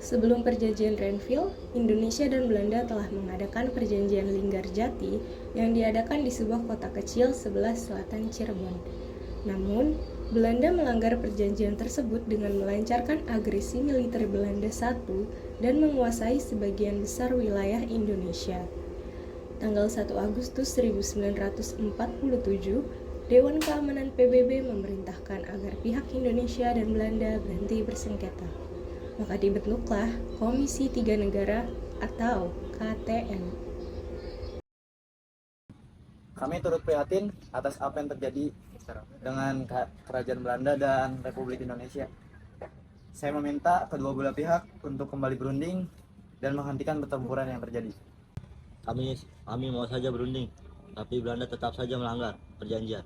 Sebelum perjanjian Renville, Indonesia dan Belanda telah mengadakan perjanjian Linggarjati yang diadakan di sebuah kota kecil sebelah selatan Cirebon. Namun, Belanda melanggar perjanjian tersebut dengan melancarkan agresi militer Belanda I dan menguasai sebagian besar wilayah Indonesia. Tanggal 1 Agustus 1947, Dewan Keamanan PBB memerintahkan agar pihak Indonesia dan Belanda berhenti bersengketa. Maka dibentuklah Komisi Tiga Negara atau KTN. Kami turut prihatin atas apa yang terjadi dengan Kerajaan Belanda dan Republik Indonesia. Saya meminta kedua belah pihak untuk kembali berunding dan menghentikan pertempuran yang terjadi. Kami mau saja berunding, tapi Belanda tetap saja melanggar perjanjian.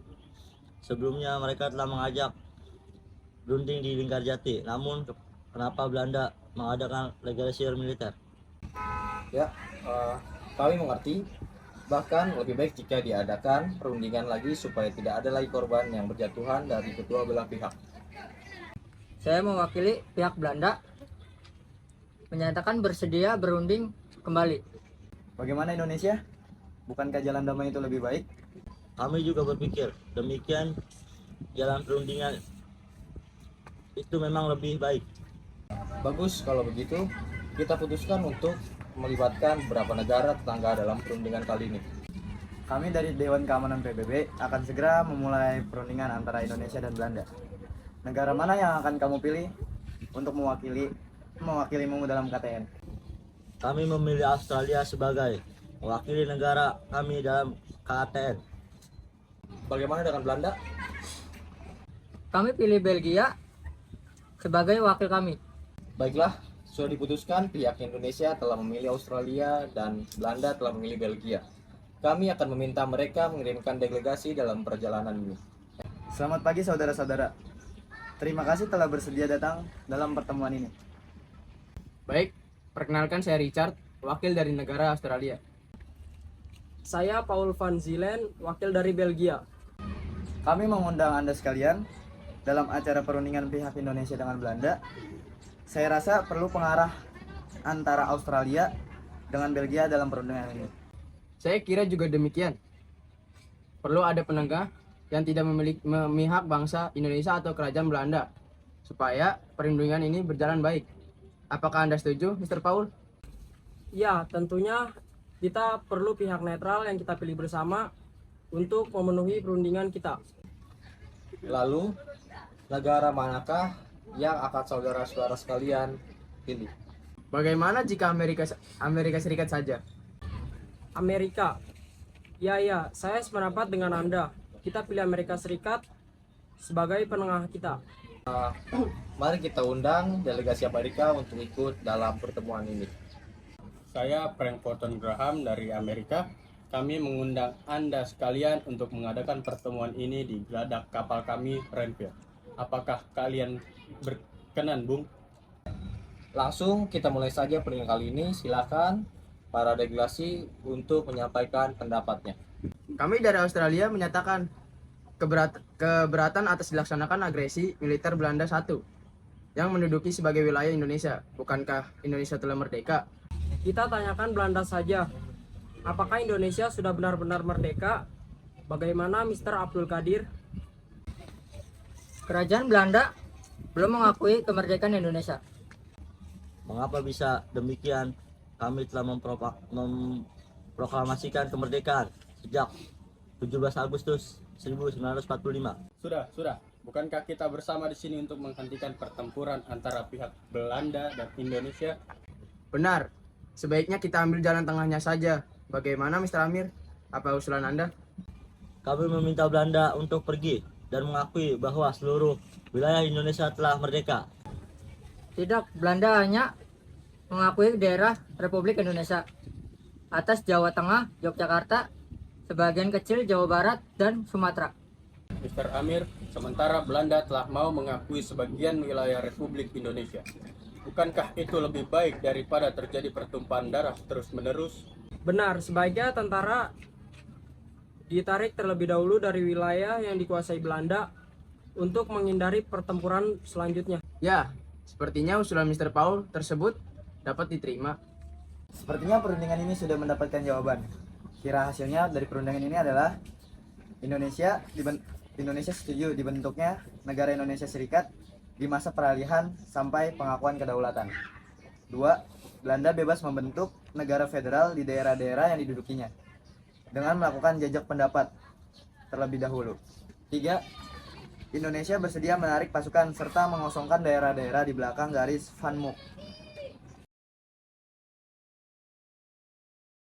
Sebelumnya mereka telah mengajak berunding di Linggarjati, namun kenapa Belanda mengadakan legalisir militer? Kami mengerti, bahkan lebih baik jika diadakan perundingan lagi supaya tidak ada lagi korban yang berjatuhan dari kedua belah pihak. Saya mewakili pihak Belanda menyatakan bersedia berunding kembali. Bagaimana Indonesia? Bukankah jalan damai itu lebih baik? Kami juga berpikir demikian, jalan perundingan itu memang lebih baik. Bagus kalau begitu, kita putuskan untuk melibatkan beberapa negara tetangga dalam perundingan kali ini. Kami dari Dewan Keamanan PBB akan segera memulai perundingan antara Indonesia dan Belanda. Negara mana yang akan kamu pilih untuk mewakilimu dalam KTN? Kami memilih Australia sebagai mewakili negara kami dalam KTN. Bagaimana dengan Belanda? Kami pilih Belgia sebagai wakil kami. Baiklah, sudah diputuskan pihak Indonesia telah memilih Australia dan Belanda telah memilih Belgia. Kami akan meminta mereka mengirimkan delegasi dalam perjalanan ini. Selamat pagi saudara-saudara. Terima kasih telah bersedia datang dalam pertemuan ini. Baik, perkenalkan saya Richard, wakil dari negara Australia. Saya Paul van Zielen, wakil dari Belgia. Kami mengundang Anda sekalian dalam acara perundingan pihak Indonesia dengan Belanda. Saya rasa perlu pengarah antara Australia dengan Belgia dalam perundingan ini. Saya kira juga demikian. Perlu ada penengah yang tidak memihak bangsa Indonesia atau kerajaan Belanda, supaya perundingan ini berjalan baik. Apakah Anda setuju, Mr. Paul? Ya, tentunya kita perlu pihak netral yang kita pilih bersama untuk memenuhi perundingan kita. Lalu, negara manakah yang akan saudara-saudara sekalian pilih? Bagaimana jika Amerika Serikat saja? Amerika. Ya, saya sependapat dengan Anda. Kita pilih Amerika Serikat sebagai penengah kita. Mari kita undang delegasi Amerika untuk ikut dalam pertemuan ini. Saya Frank Forton Graham dari Amerika. Kami mengundang Anda sekalian untuk mengadakan pertemuan ini di geladak kapal kami Renville. Apakah kalian berkenan, Bung? Langsung kita mulai saja pertemuan kali ini. Silakan para delegasi untuk menyampaikan pendapatnya. Kami dari Australia menyatakan keberatan atas dilaksanakan agresi militer Belanda I yang menduduki sebagai wilayah Indonesia. Bukankah Indonesia telah merdeka? Kita tanyakan Belanda saja. Apakah Indonesia sudah benar-benar merdeka? Bagaimana Mr. Abdul Qadir? Kerajaan Belanda belum mengakui kemerdekaan Indonesia. Mengapa bisa demikian? Kami telah memproklamasikan kemerdekaan sejak 17 Agustus 1945. Sudah. Bukankah kita bersama di sini untuk menghentikan pertempuran antara pihak Belanda dan Indonesia? Benar. Sebaiknya kita ambil jalan tengahnya saja. Bagaimana, Mr. Amir? Apa usulan Anda? Kami meminta Belanda untuk pergi dan mengakui bahwa seluruh wilayah Indonesia telah merdeka. Tidak, Belanda hanya mengakui daerah Republik Indonesia atas Jawa Tengah, Yogyakarta, sebagian kecil Jawa Barat, dan Sumatera. Mr. Amir, sementara Belanda telah mau mengakui sebagian wilayah Republik Indonesia. Bukankah itu lebih baik daripada terjadi pertumpahan darah terus-menerus? Benar, sebaiknya tentara ditarik terlebih dahulu dari wilayah yang dikuasai Belanda untuk menghindari pertempuran selanjutnya. Ya, sepertinya usulan Mr. Paul tersebut dapat diterima? Sepertinya perundingan ini sudah mendapatkan jawaban. Kira hasilnya dari perundingan ini adalah Indonesia setuju dibentuknya negara Indonesia Serikat di masa peralihan sampai pengakuan kedaulatan. 2. Belanda bebas membentuk negara federal di daerah-daerah yang didudukinya dengan melakukan jajak pendapat terlebih dahulu. 3. Indonesia bersedia menarik pasukan serta mengosongkan daerah-daerah di belakang garis Van Mook